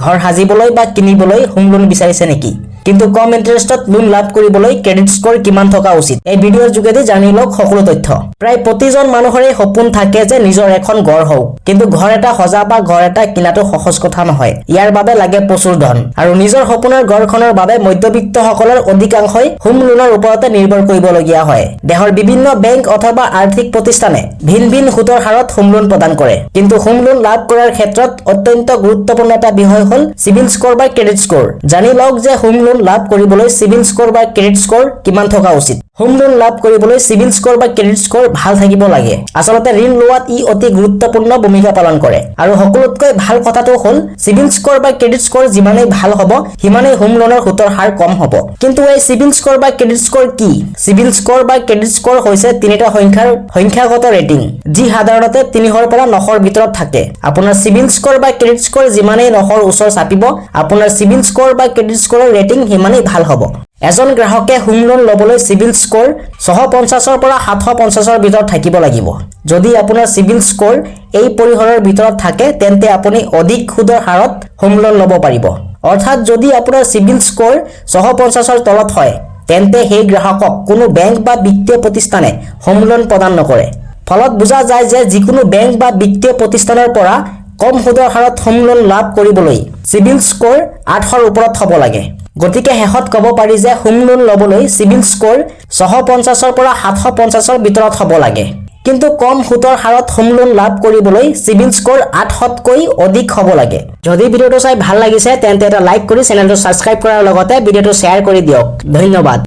ঘৰ সাজিবলৈ বা কিনিবলৈ হোম লোন বিচাৰিছে নেকি? কিন্তু কম ইন্টাৰেষ্টত লোন লাভ কৰিবলৈ ক্ৰেডিট স্কোৰ কিমান থকা উচিত? এই ভিডিঅ'ৰ যোগেদি জানি লওক সকলো তথ্য। প্ৰায় প্ৰতিজন মানুহৰে সপোন থাকে যে নিজৰ এখন ঘৰ হওক, কিন্তু ঘৰ এটা সজা বা ঘৰ এটা কিনাটো সহজ কথা নহয়। ইয়াৰ বাবে লাগে প্ৰচুৰ ধন, আৰু নিজৰ সপোনৰ ঘৰখনৰ বাবে মধ্যবিত্তসকলৰ অধিকাংশই হোম লোনৰ ওপৰতে নিৰ্ভৰ কৰিবলগীয়া হয়। দেশৰ বিভিন্ন বেংক অথবা আৰ্থিক প্ৰতিষ্ঠানে ভিন ভিন সুতৰ হাৰত হোম লোন প্ৰদান কৰে, কিন্তু হোম লোন লাভ কৰাৰ ক্ষেত্ৰত অত্যন্ত গুৰুত্বপূৰ্ণ এটা বিষয় হ'ল চিবিল স্কোৰ বা ক্ৰেডিট স্কোৰ। জানি লওক যে হোম লোন লাভ কৰিবলৈ চিবিল স্কোৰ বা ক্ৰেডিট স্কোৰ কিমান থকা উচিত। হোম লোন লাভ কৰিবলৈ চিবিল স্কোৰ বা ক্ৰেডিট স্কোৰ ভাল থাকিব লাগে। আচলতে ঋণ লোৱাত ই অতি গুৰুত্বপূৰ্ণ ভূমিকা পালন কৰে, আৰু সকলোতকৈ ভাল কথাটো হ'ল চিবিল স্কোৰ বা ক্ৰেডিট স্কোৰ যিমানেই ভাল হ'ব সিমানেই হোম লোনৰ সুতৰ হাৰ কম হ'ব। কিন্তু এই চিবিল স্কোৰ বা ক্ৰেডিট স্কোৰ কি? চিবিল স্কোৰ বা ক্ৰেডিট স্কোৰ হৈছে তিনিটা সংখ্যাগত ৰেটিং, যি সাধাৰণতে 300ৰ পৰা 900ৰ ভিতৰত থাকে। আপোনাৰ চিবিল স্কোৰ বা ক্ৰেডিট স্কোৰ যিমানেই 900ৰ ওচৰ চাপিব, আপোনাৰ চিবিল স্কোৰ বা ক্ৰেডিট স্কোৰৰ ৰেটিং সিমানেই ভাল হ'ব। এজন গ্ৰাহকে হোম লোন ল'বলৈ চিবিল স্কোৰ 650ৰ পৰা 750ৰ ভিতৰত থাকিব লাগিব। যদি আপোনাৰ চিবিল স্কোৰ এই পৰিসৰৰ ভিতৰত থাকে, তেন্তে আপুনি অধিক সুদৰ হাৰত হোম লোন ল'ব পাৰিব। অৰ্থাৎ যদি আপোনাৰ চিবিল স্কোৰ 650ৰ তলত হয়, তেন্তে সেই গ্ৰাহকক কোনো বেংক বা বিত্তীয় প্ৰতিষ্ঠানে হোম লোন প্ৰদান নকৰে। ফলত বুজা যায় যে যিকোনো বেংক বা বিত্তীয় প্ৰতিষ্ঠানৰ পৰা কম সুদৰ হাৰত হোম লোন লাভ কৰিবলৈ চিবিল স্কোৰ 800ৰ ওপৰত হ'ব লাগে। গতিকে শেষত ক'ব পাৰি যে হোম লোন ল'বলৈ চিবিল স্কোৰ 650ৰ পৰা 750ৰ ভিতৰত হ'ব লাগে। কিন্তু কম সুতৰ হাৰত হোম লোন লাভ কৰিবলৈ চিবিল স্কোৰ 800তকৈ অধিক হ'ব লাগে। যদি ভিডিঅ'টো চাই ভাল লাগিছে তেন্তে এটা লাইক কৰি চেনেলটো ছাবস্ক্ৰাইব কৰাৰ লগতে ভিডিঅ'টো শ্বেয়াৰ কৰি দিয়ক। ধন্যবাদ।